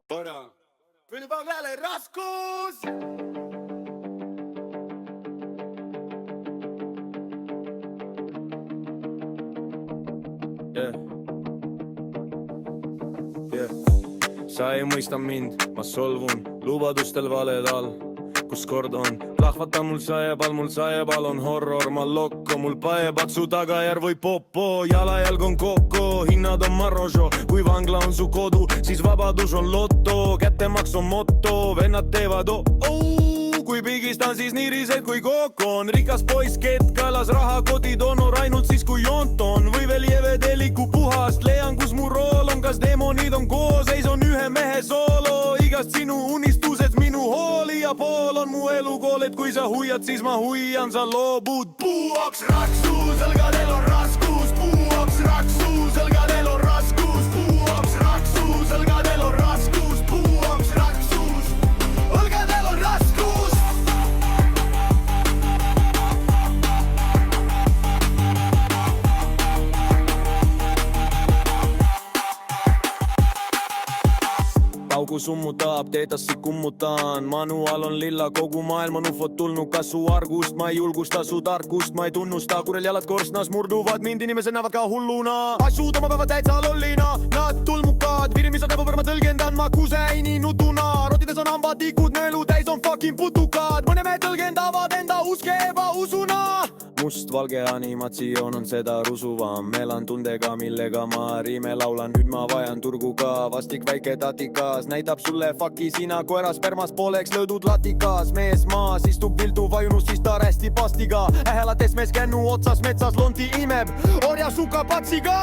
Para. Pylvävälle raskus! Sa ei mõista mind, ma solvun lubadustel valel all, kus kord on plahvata mul saepall on horror, ma lokko, mul paepaksu tagajärg või popo, jalajälg on koko, hinnad on marrožo, kui vangla on su kodu, siis vabadus on loto, kättemaks on moto, vennad teevad kui pigistan siis nirised kui kokon, rikas poiss kett kaelas rahakotid honor ainult siis kui joont on, või veel jevedeliku puhast, leian kus mu rool on, kas demonid on koos, ei see on ühe mehe soolo, igast sinu unistused minu hooli ja pool on mu elukool, et kui sa huiad, siis ma huian, sa loobud. Puuaks raksus, õlgadel on raskus, puuaks raksus, õlgadel on raskus, puuaks raksus, õlgadel on raskus, puuaks raksus, õlgadel on raskus. Paugu summutab, teedassi kummutaan, manual on lilla, kogu maailm on ufot tulnud, kas su argust, ma ei julgusta su tarkust, ma ei tunnusta, kurel jalad korstnas murduvad, mind inimesed näevad ka hulluna, asjud oma päevad täitsa lollina, nad tulmukad, virimis on näpupõrma tõlgendan, ma kuseini nutuna, rotides on hambatikud, nõelu täis on fucking putukad, mõne me tõlgendavad enda uske ebausuna. Must-valge animatsioon on seda rusuvam, elan tundega, millega ma riime laulan, nüüd ma vajan turgu ka, vastik väike tatikas, näitab sulle fucki sina koera spermas poleks löödud latikas, mees maas istub viltu vajunus, siis ta rästi pastiga, ähelates mees kännu otsas metsas lonti imeb, orja suka patsiga.